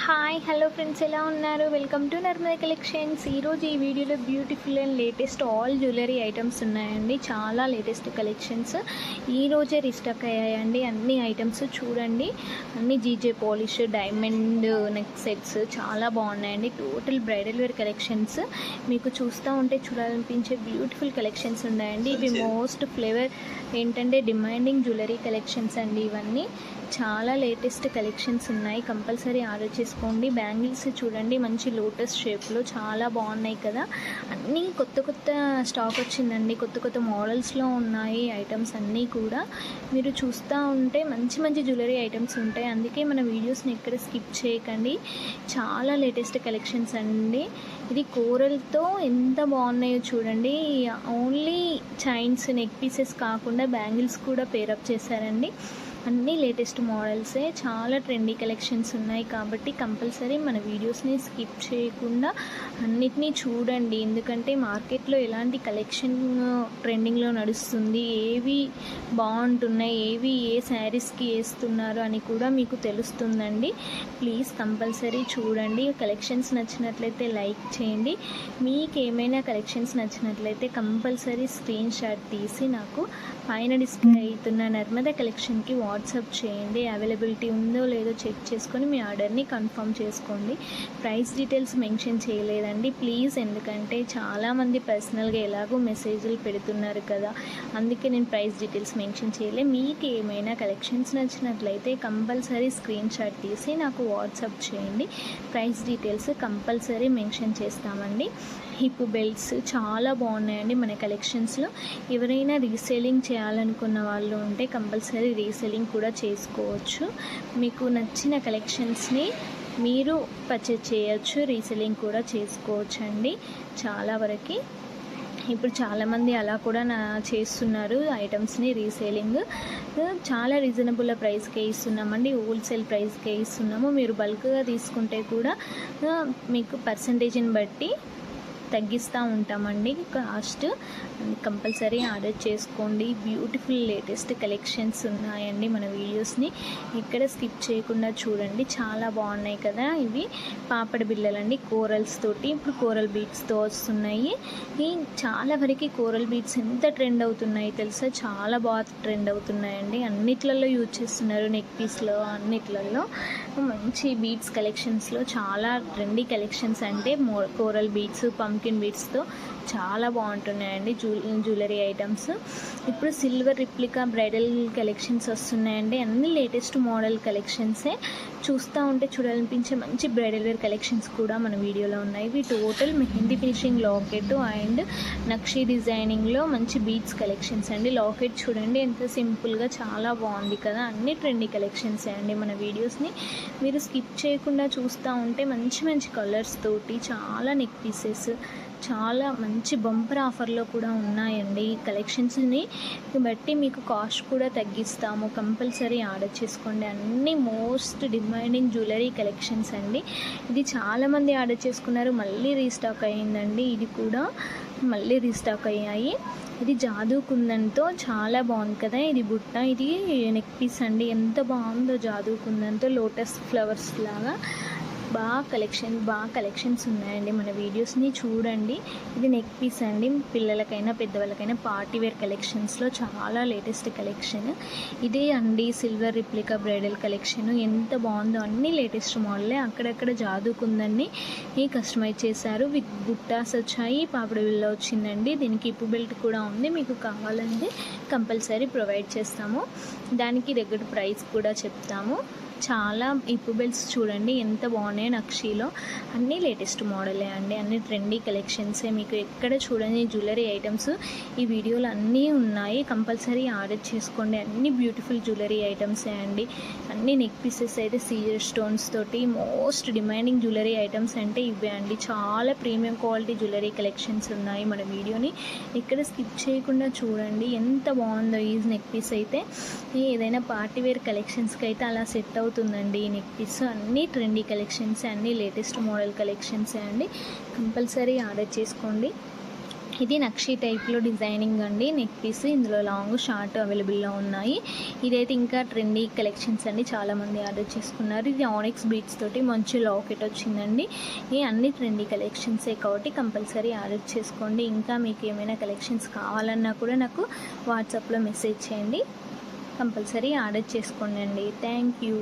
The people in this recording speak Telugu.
హాయ్ హలో ఫ్రెండ్స్, ఎలా ఉన్నారు? Welcome to Narmada collections. ఈరోజు ఈ వీడియోలో beautiful and latest all jewellery items ఉన్నాయండి. చాలా లేటెస్ట్ కలెక్షన్స్ ఈరోజే రీస్టాక్ అయ్యాయండి. అన్ని ఐటమ్స్ చూడండి, అన్ని GJ polish diamond neck sets చాలా బాగున్నాయండి. టోటల్ బ్రైడల్ వేర్ కలెక్షన్స్ మీకు చూస్తూ ఉంటే చూడాలనిపించే బ్యూటిఫుల్ కలెక్షన్స్ ఉన్నాయండి. ఇవి మోస్ట్ ఫ్లేవర్ ఏంటంటే డిమాండింగ్ జ్యువెలరీ కలెక్షన్స్ అండి. ఇవన్నీ చాలా లేటెస్ట్ కలెక్షన్స్ ఉన్నాయి, కంపల్సరీ ఆర్డర్ చేసుకోండి. బ్యాంగిల్స్ చూడండి, మంచి లోటస్ షేప్లో చాలా బాగున్నాయి కదా. అన్నీ కొత్త కొత్త స్టాక్ వచ్చిందండి, కొత్త కొత్త మోడల్స్లో ఉన్నాయి ఐటమ్స్ అన్నీ కూడా. మీరు చూస్తూ ఉంటే మంచి మంచి జ్యువెలరీ ఐటమ్స్ ఉంటాయి, అందుకే మన వీడియోస్ని ఎక్కడ స్కిప్ చేయకండి. చాలా లేటెస్ట్ కలెక్షన్స్ అండి. ఇది కోరల్తో ఎంత బాగున్నాయో చూడండి. ఓన్లీ చైన్స్ నెక్ పీసెస్ కాకుండా బ్యాంగిల్స్ కూడా పేరప్ చేశారండి. అన్నీ లేటెస్ట్ మోడల్సే, చాలా ట్రెండీ కలెక్షన్స్ ఉన్నాయి కాబట్టి కంపల్సరీ మన వీడియోస్ని స్కిప్ చేయకుండా అన్నిటినీ చూడండి. ఎందుకంటే మార్కెట్లో ఎలాంటి కలెక్షన్ ట్రెండింగ్లో నడుస్తుంది, ఏవి బాగుంటున్నాయి, ఏవి ఏ శారీస్కి వేస్తున్నారు అని కూడా మీకు తెలుస్తుందండి. ప్లీజ్ కంపల్సరీ చూడండి. కలెక్షన్స్ నచ్చినట్లయితే లైక్ చేయండి. మీకు ఏమైనా కలెక్షన్స్ నచ్చినట్లయితే కంపల్సరీ స్క్రీన్ షాట్ తీసి నాకు పైన డిస్ప్లే అవుతున్న నర్మదా కలెక్షన్కి వాట్సాప్ చేయండి. అవైలబిలిటీ ఉందో లేదో చెక్ చేసుకొని మీ ఆర్డర్ని కన్ఫర్మ్ చేసుకోండి. ప్రైస్ డీటెయిల్స్ మెన్షన్ చేయలేదండి ప్లీజ్, ఎందుకంటే చాలామంది పర్సనల్గా ఎలాగో మెసేజ్లు పెడుతున్నారు కదా, అందుకే నేను ప్రైస్ డీటెయిల్స్ మెన్షన్ చేయలే. మీకు ఏమైనా కలెక్షన్స్ నచ్చినట్లయితే కంపల్సరీ స్క్రీన్ షాట్ తీసి నాకు వాట్సాప్ చేయండి. ప్రైస్ డీటెయిల్స్ కంపల్సరీ మెన్షన్ చేస్తామండి. హిప్ బెల్ట్స్ చాలా బాగున్నాయండి మన కలెక్షన్స్లో. ఎవరైనా రీసేలింగ్ చేయాలనుకున్న వాళ్ళు ఉంటే కంపల్సరీ రీసేలింగ్ కూడా చేసుకోవచ్చు. మీకు నచ్చిన కలెక్షన్స్ని మీరు పర్చేజ్ చేయొచ్చు, రీసేలింగ్ కూడా చేసుకోవచ్చు అండి. చాలా వరకు ఇప్పుడు చాలామంది అలా కూడా చేస్తున్నారు ఐటమ్స్ని రీసేలింగ్. చాలా రీజనబుల్ ప్రైస్కే ఇస్తున్నామండి, హోల్సేల్ ప్రైస్కే ఇస్తున్నాము. మీరు బల్క్గా తీసుకుంటే కూడా మీకు పర్సంటేజ్ని బట్టి తగ్గిస్తూ ఉంటామండి కాస్ట్. కంపల్సరీ ఆర్డర్ చేసుకోండి. బ్యూటిఫుల్ లేటెస్ట్ కలెక్షన్స్ ఉన్నాయండి. మన వీడియోస్ని ఇక్కడ స్కిప్ చేయకుండా చూడండి, చాలా బాగున్నాయి కదా. ఇవి పాపడి బిళ్ళలండి, కోరల్స్ తోటి. ఇప్పుడు కోరల్ బీడ్స్తో వస్తున్నాయి. చాలా వరకు కోరల్ బీడ్స్ ఎంత ట్రెండ్ అవుతున్నాయి తెలుసా, చాలా బాగా ట్రెండ్ అవుతున్నాయండి. అన్నిట్లలో యూజ్ చేస్తున్నారు, నెక్ పీస్లో అన్నిట్లలో. మంచి బీడ్స్ కలెక్షన్స్లో చాలా ట్రెండీ కలెక్షన్స్ అంటే కోరల్ బీడ్స్, పంకిన్ బీడ్స్తో చాలా బాగుంటున్నాయండి జ్యువెలరీ ఐటమ్స్. ఇప్పుడు సిల్వర్ రిప్లికా బ్రైడల్ కలెక్షన్స్ వస్తున్నాయండి. అన్ని లేటెస్ట్ మోడల్ కలెక్షన్సే. చూస్తూ ఉంటే చూడాలనిపించే మంచి బ్రైడల్ వేర్ కలెక్షన్స్ కూడా మన వీడియోలో ఉన్నాయి. ఇవి total mehndi finishing locket and nakshi డిజైనింగ్లో మంచి బీడ్స్ కలెక్షన్స్ అండి. లాకెట్ చూడండి ఎంత సింపుల్గా చాలా బాగుంది కదా. అన్ని ట్రెండీ కలెక్షన్సే అండి. మన వీడియోస్ని మీరు స్కిప్ చేయకుండా చూస్తూ ఉంటే మంచి మంచి కలర్స్ తోటి చాలా నెక్ పీసెస్ చాలా మంచి బంపర్ ఆఫర్లో కూడా ఉన్నాయండి. ఈ కలెక్షన్స్ని బట్టి మీకు కాస్ట్ కూడా తగ్గిస్తాము, కంపల్సరీ ఆర్డర్ చేసుకోండి. అన్ని మోస్ట్ డిమాండింగ్ జ్యువెలరీ కలెక్షన్స్ అండి. ఇది చాలామంది ఆర్డర్ చేసుకున్నారు, మళ్ళీ రీస్టాక్ అయ్యిందండి. ఇది కూడా మళ్ళీ రీస్టాక్ అయ్యాయి. ఇది జాదూ కుందన్తో చాలా బాగుంది కదా. ఇది బుట్ట, ఇది నెక్ పీస్ అండి. ఎంత బాగుందో జాదూ కుందన్తో లోటస్ ఫ్లవర్స్ లాగా. బాగా కలెక్షన్స్ ఉన్నాయండి. మన వీడియోస్ని చూడండి. ఇది నెక్ పీస్ అండి, పిల్లలకైనా పెద్దవాళ్ళకైనా పార్టీ వేర్ కలెక్షన్స్లో చాలా లేటెస్ట్ కలెక్షన్ ఇదే అండి. సిల్వర్ రిప్లికా బ్రైడల్ కలెక్షన్ ఎంత బాగుందో, అన్ని లేటెస్ట్ మోడలే. అక్కడక్కడ జాదుకుందని కస్టమైజ్ చేశారు. విత్ బుట్టాస్ వచ్చాయి, పాపిడి బిళ్ళ వచ్చిందండి. దీనికి ఇప్పు బెల్ట్ కూడా ఉంది. మీకు కావాలంటే కంపల్సరీ ప్రొవైడ్ చేస్తాము. దానికి దగ్గర ప్రైస్ కూడా చెప్తాము. చాలా ఇప్పు బెల్ట్స్ చూడండి ఎంత బాగున్నాయి నక్షీలో. అన్నీ లేటెస్ట్ మోడలే అండి, అన్ని ట్రెండీ కలెక్షన్సే. మీకు ఎక్కడ చూడని జ్యువెలరీ ఐటమ్స్ ఈ వీడియోలో అన్నీ ఉన్నాయి. కంపల్సరీ ఆర్డర్ చేసుకోండి. అన్ని బ్యూటిఫుల్ జ్యువెలరీ ఐటమ్సే అండి. అన్ని నెక్ పీసెస్ అయితే సీజర్ స్టోన్స్ తోటి మోస్ట్ డిమాండింగ్ జ్యువెలరీ ఐటమ్స్ అంటే ఇవే అండి. చాలా ప్రీమియం క్వాలిటీ జ్యువెలరీ కలెక్షన్స్ ఉన్నాయి. మన వీడియోని ఇక్కడ స్కిప్ చేయకుండా చూడండి, ఎంత బాగుందో ఈ నెక్ పీస్ అయితే. ఏదైనా పార్టీ వేర్ కలెక్షన్స్కి అయితే అలా సెట్ అవుతుందండి ఈ నెక్ పీస్. అన్నీ ట్రెండీ కలెక్షన్స్, అన్నీ లేటెస్ట్ మోడల్ కలెక్షన్సే అండి. కంపల్సరీ ఆర్డర్ చేసుకోండి. ఇది నక్షి టైప్లో డిజైనింగ్ అండి. నెక్ పీస్, ఇందులో లాంగ్ షార్ట్ అవైలబుల్లో ఉన్నాయి. ఇదైతే ఇంకా ట్రెండీ కలెక్షన్స్ అండి, చాలామంది ఆర్డర్ చేసుకున్నారు. ఇది ఆనిక్స్ బీట్స్ తోటి మంచి లాకెట్ వచ్చిందండి. ఈ అన్ని ట్రెండీ కలెక్షన్సే కాబట్టి కంపల్సరీ ఆర్డర్ చేసుకోండి. ఇంకా మీకు ఏమైనా కలెక్షన్స్ కావాలన్నా కూడా నాకు వాట్సాప్లో మెసేజ్ చేయండి, కంపల్సరీ ఆర్డర్ చేసుకోండి అండి. Thank you.